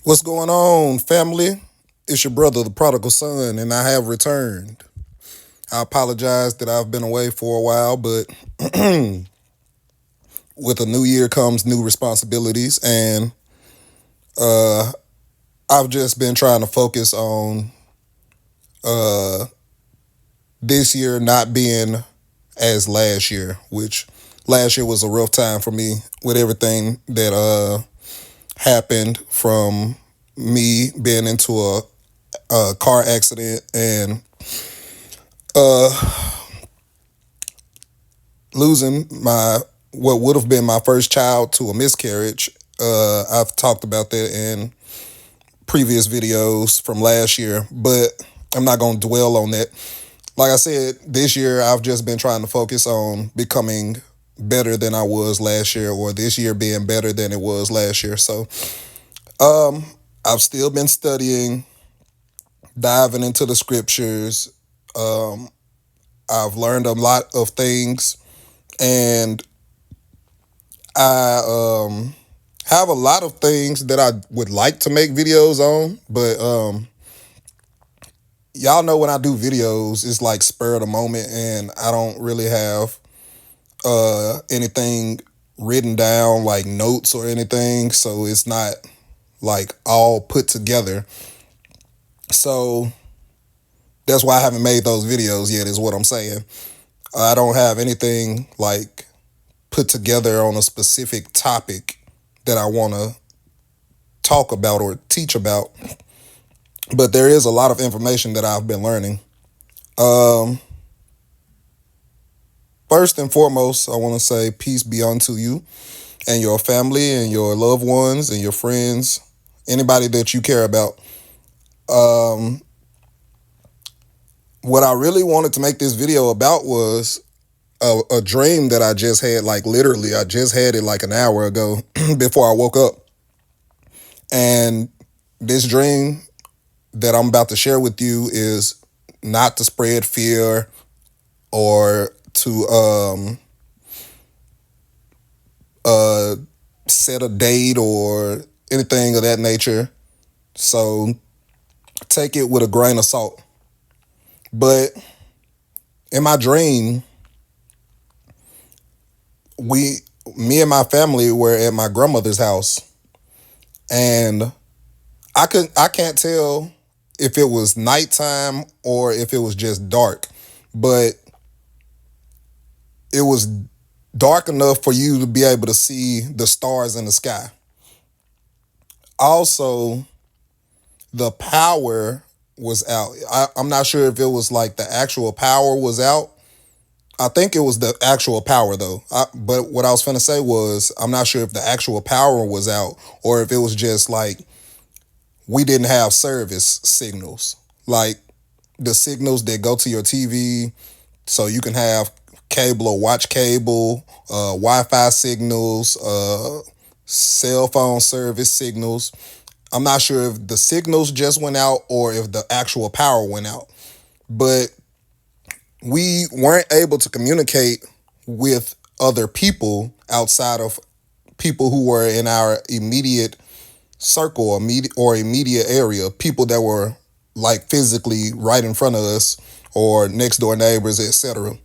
What's going on, family? It's your brother, the prodigal son, and I have returned. I apologize that I've been away for a while, but with a new year comes new responsibilities, and uh, I've just been trying to focus on uh, this year not being as last year, which last year was a rough time for me with everything that happened from me being into a car accident and uh, losing my what would have been my first child to a miscarriage. I've talked about that in previous videos from last year, but I'm not going to dwell on that. Like I said, this year I've just been trying to focus on becoming better than I was last year, or this year being better than it was last year. So um, I've still been studying, diving into the scriptures. Um, I've learned a lot of things, and I have a lot of things that I would like to make videos on, but y'all know when I do videos, it's like spur of the moment, and I don't really have anything written down like notes or anything, so it's not like all put together. So that's why I haven't made those videos yet, is what I'm saying. I don't have anything like put together on a specific topic that I want to talk about or teach about, but there is a lot of information that I've been learning. Um, First and foremost, I want to say peace be unto you and your family and your loved ones and your friends, anybody that you care about. Um, what I really wanted to make this video about was a dream that I just had, like literally, I just had it like an hour ago before I woke up. And this dream that I'm about to share with you is not to spread fear or to set a date or anything of that nature. So take it with a grain of salt. But in my dream, me and my family were at my grandmother's house, and I can't tell if it was nighttime or if it was just dark, but it was dark enough for you to be able to see the stars in the sky. Also, the power was out. I'm not sure if it was like the actual power was out. I think it was the actual power though. But what I was finna say was I'm not sure if the actual power was out or if it was just like we didn't have service signals. Like the signals that go to your TV so you can have cable or watch cable, Wi-Fi signals, cell phone service signals. I'm not sure if the signals just went out or if the actual power went out. But we weren't able to communicate with other people outside of people who were in our immediate circle or immediate area, people that were like physically right in front of us or next door neighbors, etc.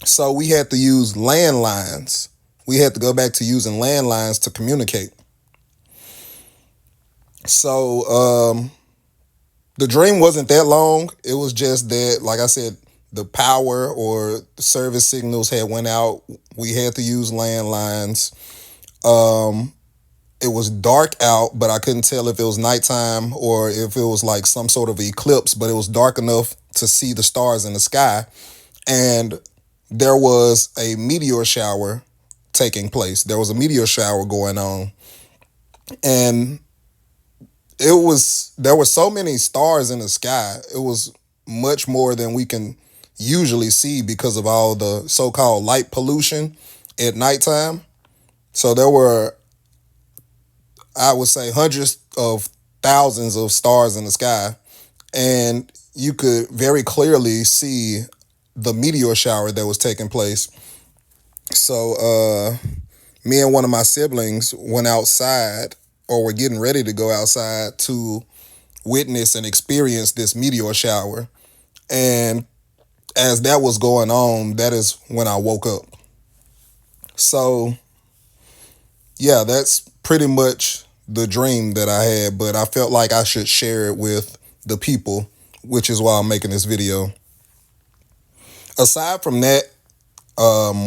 So we had to use landlines. We had to go back to using landlines to communicate. So the dream wasn't that long. It was just that, like I said, the power or service signals had went out. We had to use landlines. It was dark out, but I couldn't tell if it was nighttime or if it was like some sort of eclipse, but it was dark enough to see the stars in the sky. And there was a meteor shower taking place. There was a meteor shower going on. And there were so many stars in the sky. It was much more than we can usually see because of all the so-called light pollution at nighttime. So there were, I would say, hundreds of thousands of stars in the sky, and you could very clearly see the meteor shower that was taking place. So me and one of my siblings went outside or were getting ready to go outside to witness and experience this meteor shower. And as that was going on, that is when I woke up. So, yeah, that's pretty much the dream that I had, but I felt like I should share it with the people, which is why I'm making this video. Aside from that,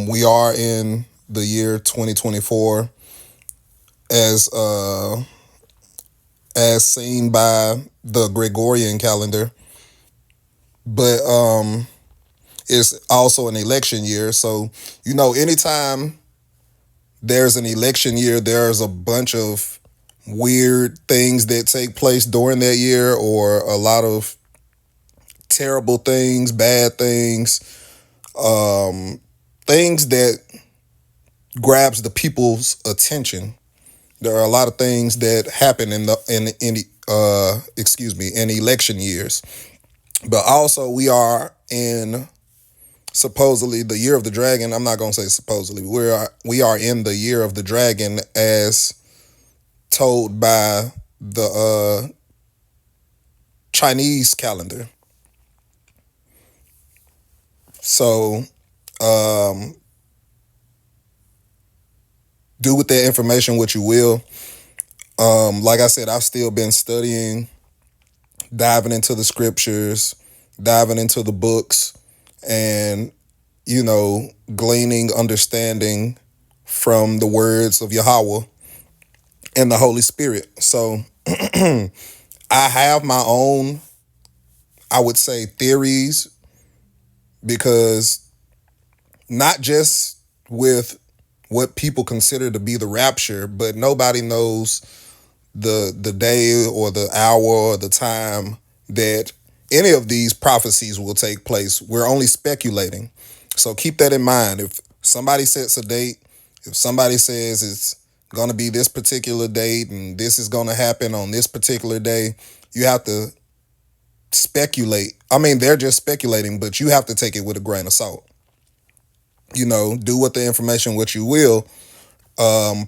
we are in the year 2024 as seen by the Gregorian calendar, but it's also an election year. So, anytime there's an election year, there's a bunch of weird things that take place during that year, or a lot of terrible things, bad things, things that grabs the people's attention. There are a lot of things that happen in election years. But also we are in supposedly the year of the dragon. I'm not going to say supposedly. We are in the year of the dragon as told by the Chinese calendar. So do with that information what you will. Like I said, I've still been studying, diving into the scriptures, diving into the books, and, gleaning understanding from the words of Yahweh and the Holy Spirit. So I have my own, I would say, theories, because not just with what people consider to be the rapture, but nobody knows the day or the hour or the time that any of these prophecies will take place. We're only speculating. So keep that in mind. If somebody sets a date, if somebody says it's going to be this particular date and this is going to happen on this particular day, you have to speculate. I mean, they're just speculating, but you have to take it with a grain of salt. Do with the information what you will.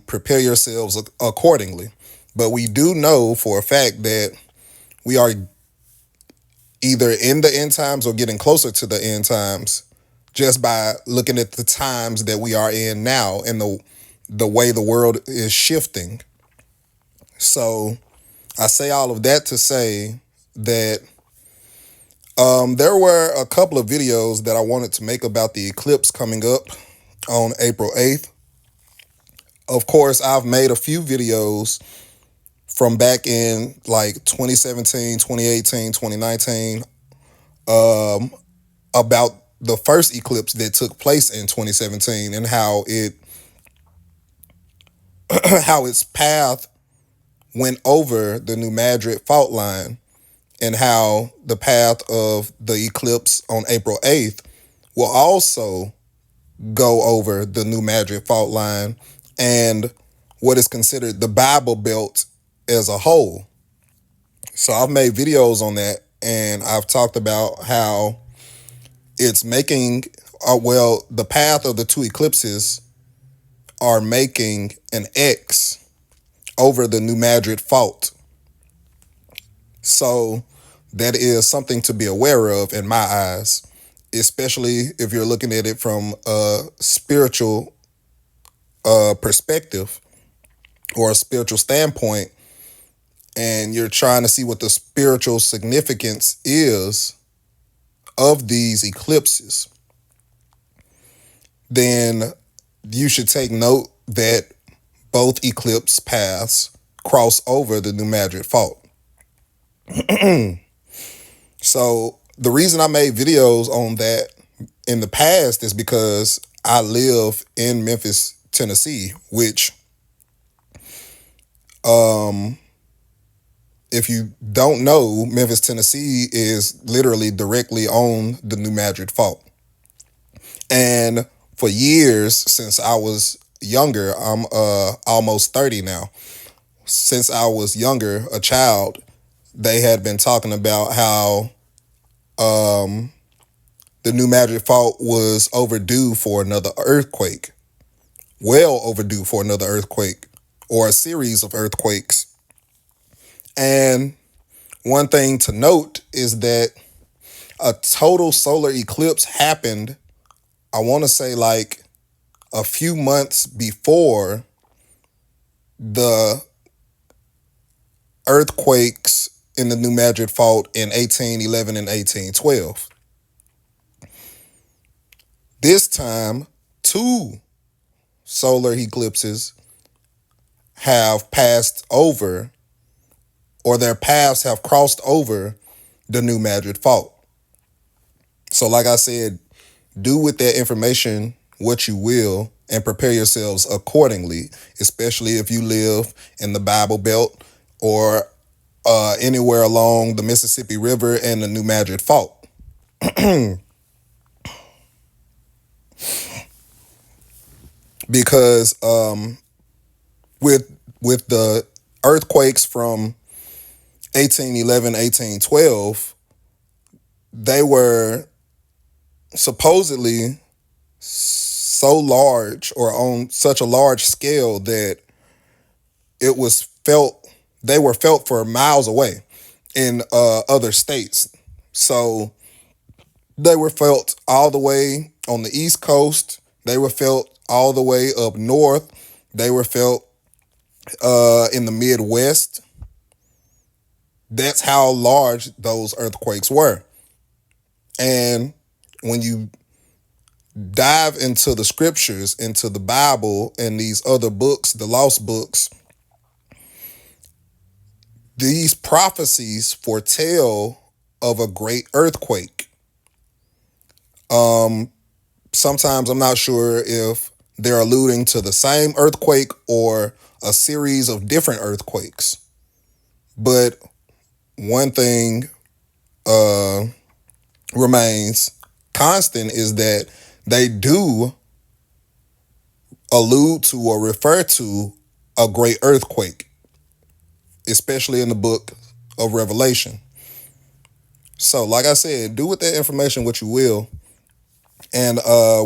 Prepare yourselves accordingly. But we do know for a fact that we are either in the end times or getting closer to the end times, just by looking at the times that we are in now and the way the world is shifting. So I say all of that to say that there were a couple of videos that I wanted to make about the eclipse coming up on April 8th. Of course, I've made a few videos from back in like 2017, 2018, 2019, about the first eclipse that took place in 2017 and how its path went over the New Madrid fault line, and how the path of the eclipse on April 8th will also go over the New Madrid fault line and what is considered the Bible Belt as a whole. So I've made videos on that, and I've talked about how it's making, the path of the two eclipses are making an X over the New Madrid fault. So that is something to be aware of in my eyes, especially if you're looking at it from a spiritual perspective or a spiritual standpoint, and you're trying to see what the spiritual significance is of these eclipses. Then you should take note that both eclipse paths cross over the New Madrid fault. So the reason I made videos on that in the past is because I live in Memphis, Tennessee, which, if you don't know, Memphis, Tennessee is literally directly on the New Madrid fault. And for years, since I was younger, I'm almost 30 now. Since I was younger, a child, they had been talking about how the New Madrid fault was overdue for another earthquake. Well overdue for another earthquake, or a series of earthquakes. And one thing to note is that a total solar eclipse happened, I want to say like a few months before the earthquakes in the New Madrid Fault in 1811 and 1812. This time, two solar eclipses have passed over, or their paths have crossed over the New Madrid Fault. So like I said, do with that information what you will and prepare yourselves accordingly, especially if you live in the Bible Belt or anywhere along the Mississippi River and the New Madrid Fault. Because with the earthquakes from 1811, 1812, they were supposedly so large or on such a large scale that it was felt, they were felt for miles away in other states. So they were felt all the way on the East Coast. They were felt all the way up north. They were felt in the Midwest. That's how large those earthquakes were. And when you dive into the scriptures, into the Bible and these other books, the lost books, these prophecies foretell of a great earthquake. Sometimes I'm not sure if they're alluding to the same earthquake or a series of different earthquakes. But one thing remains constant is that they do allude to or refer to a great earthquake, especially in the book of Revelation. So, like I said, do with that information what you will. And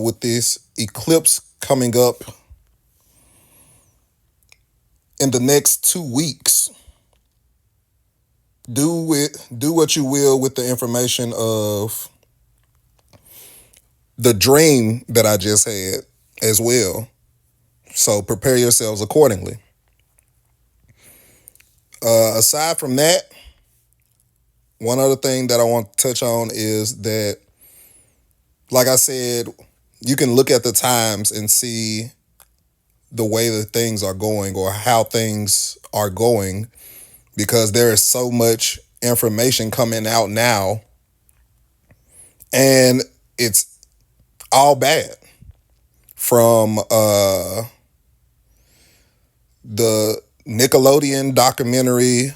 with this eclipse coming up in the next 2 weeks, do what you will with the information of the dream that I just had as well. So prepare yourselves accordingly. Aside from that, one other thing that I want to touch on is that, like I said, you can look at the times and see the way that things are going or how things are going, because there is so much information coming out now and it's all bad. From the Nickelodeon documentary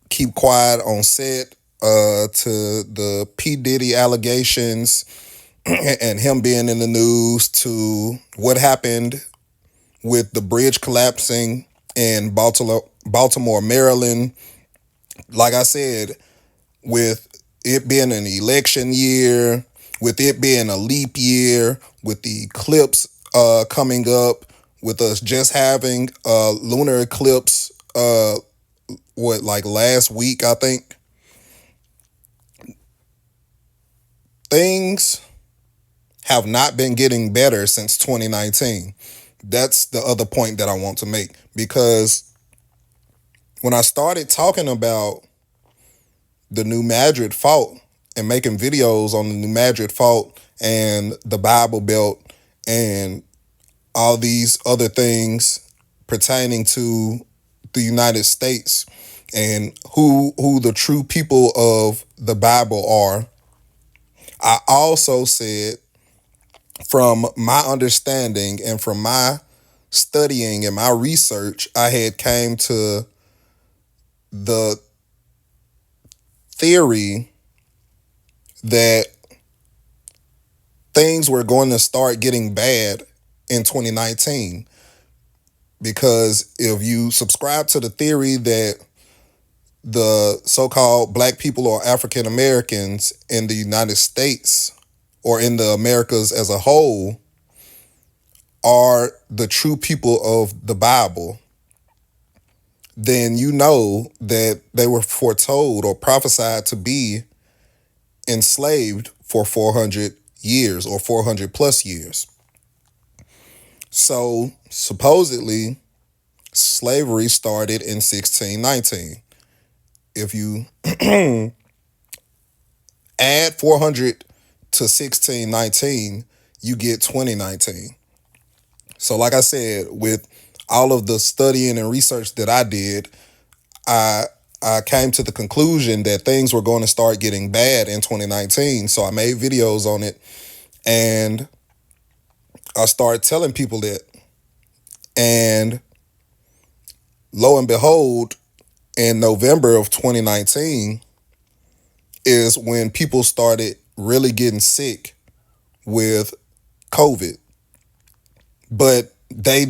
Keep Quiet on Set to the P. Diddy allegations and him being in the news, to what happened with the bridge collapsing in Baltimore, Maryland. Like I said, with it being an election year, with it being a leap year, with the eclipse coming up, with us just having a lunar eclipse, like last week, I think. Things have not been getting better since 2019. That's the other point that I want to make, because when I started talking about the New Madrid Fault and making videos on the New Madrid Fault and the Bible Belt and all these other things pertaining to the United States and who the true people of the Bible are, I also said, from my understanding and from my studying and my research, I had came to the theory that things were going to start getting bad in 2019. Because if you subscribe to the theory that the so-called black people or African Americans in the United States or in the Americas as a whole are the true people of the Bible, then you know that they were foretold or prophesied to be enslaved for 400 years or 400 plus years. So supposedly, slavery started in 1619. If you add 400 to 1619, you get 2019. So like I said, with all of the studying and research that I did, I I came to the conclusion that things were going to start getting bad in 2019. So I made videos on it and I started telling people that. And lo and behold, in November of 2019 is when people started really getting sick with COVID. But they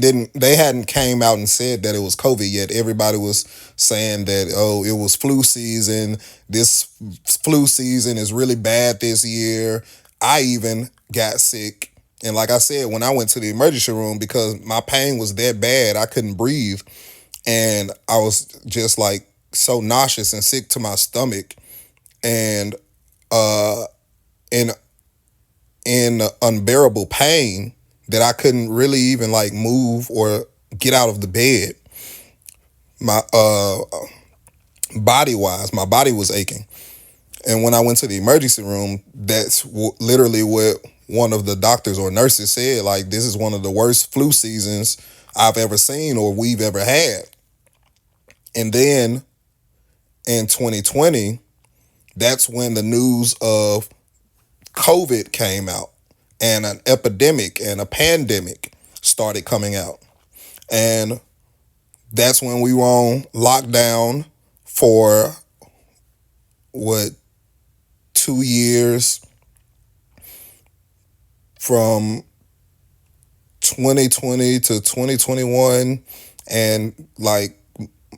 hadn't came out and said that it was COVID yet. Everybody was saying that, oh, it was flu season. This flu season is really bad this year. I even got sick. And like I said, when I went to the emergency room, because my pain was that bad, I couldn't breathe. And I was just like so nauseous and sick to my stomach. And in unbearable pain that I couldn't really even like move or get out of the bed. My body wise, my body was aching. And when I went to the emergency room, that's literally what one of the doctors or nurses said, like, this is one of the worst flu seasons I've ever seen or we've ever had. And then in 2020, that's when the news of COVID came out and an epidemic and a pandemic started coming out. And that's when we were on lockdown for 2 years, from 2020 to 2021 and like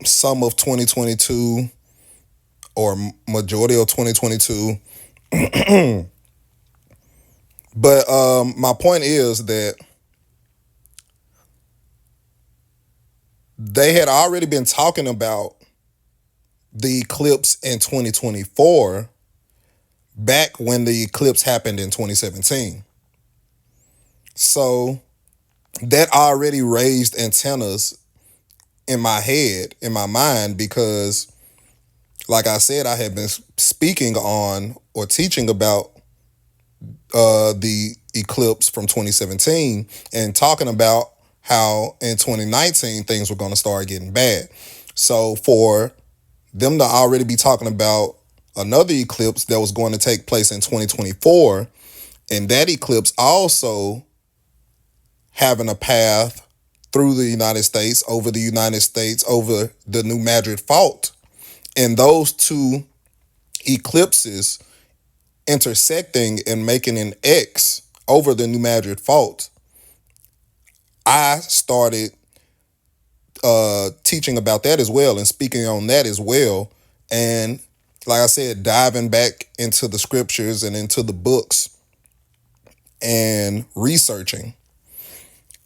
some of 2022 or majority of 2022. But my point is that they had already been talking about the eclipse in 2024 back when the eclipse happened in 2017. So that already raised antennas in my head, in my mind, because like I said, I had been speaking on or teaching about the eclipse from 2017 and talking about how in 2019 things were going to start getting bad. So for them to already be talking about another eclipse that was going to take place in 2024, and that eclipse also having a path through the United States, over the New Madrid fault, and those two eclipses intersecting and making an X over the New Madrid fault, I started teaching about that as well and speaking on that as well. And like I said, diving back into the scriptures and into the books and researching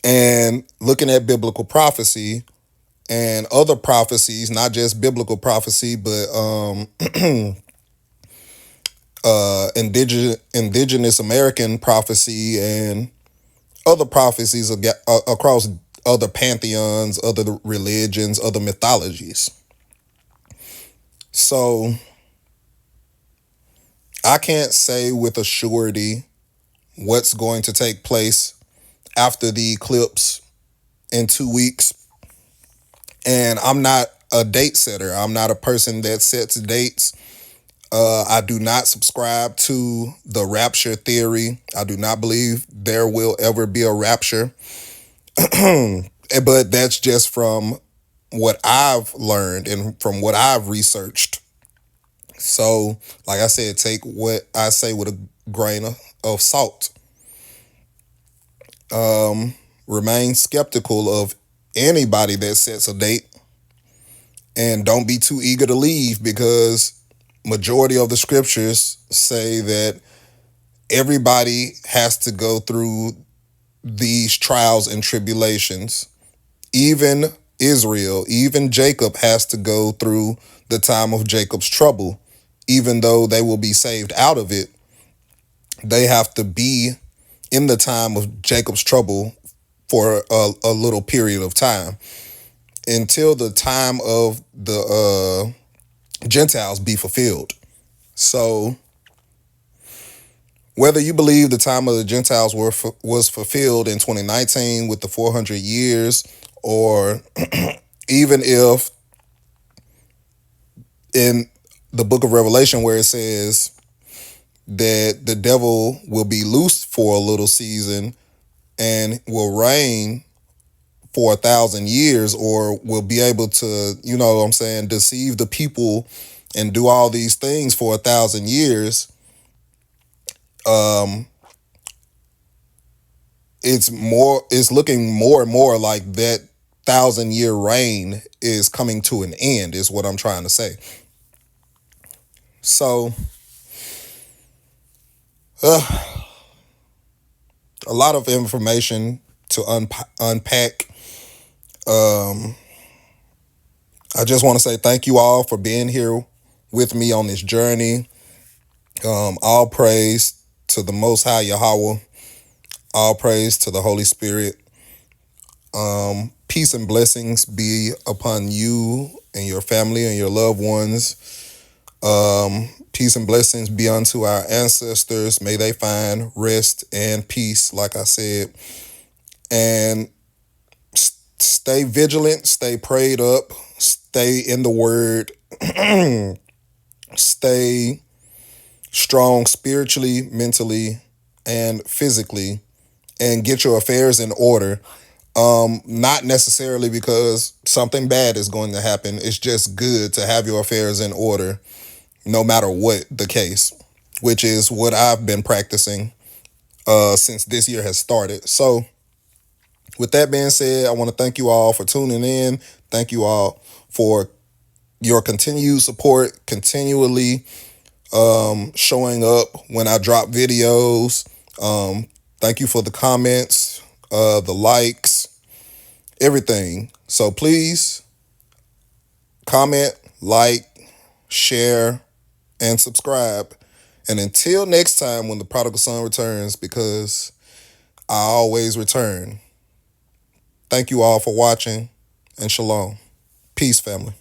and looking at biblical prophecy and other prophecies, not just biblical prophecy, but indigenous American prophecy and other prophecies across other pantheons, other religions, other mythologies. So I can't say with a surety what's going to take place after the eclipse in 2 weeks. And I'm not a date setter. I'm not a person that sets dates. I do not subscribe to the rapture theory. I do not believe there will ever be a rapture. But that's just from what I've learned and from what I've researched. So, like I said, take what I say with a grain of salt. Remain skeptical of anybody that sets a date, and don't be too eager to leave, because majority of the scriptures say that everybody has to go through these trials and tribulations, even Israel, even Jacob has to go through the time of Jacob's trouble. Even though they will be saved out of it, they have to be in the time of Jacob's trouble for a little period of time until the time of the Gentiles be fulfilled. So whether you believe the time of the Gentiles was fulfilled in 2019 with the 400 years, or even if in the book of Revelation where it says that the devil will be loosed for a little season and will reign for 1,000 years, or will be able to, what I'm saying, deceive the people and do all these things for 1,000 years, it's looking more and more like that 1,000-year reign is coming to an end, is what I'm trying to say. So a lot of information to unpack. I just want to say thank you all for being here with me on this journey. All praise to the Most High Yahweh. All praise to the Holy Spirit. Peace and blessings be upon you and your family and your loved ones. Peace and blessings be unto our ancestors. May they find rest and peace, like I said. And stay vigilant, stay prayed up, stay in the word, stay strong spiritually, mentally, and physically, and get your affairs in order. Not necessarily because something bad is going to happen. It's just good to have your affairs in order, no matter what the case, which is what I've been practicing since this year has started. So with that being said, I want to thank you all for tuning in. Thank you all for your continued support, continually showing up when I drop videos. Thank you for the comments, the likes, everything. So please comment, like, share, and subscribe. And until next time when the prodigal son returns, because I always return. Thank you all for watching, and shalom. Peace, family.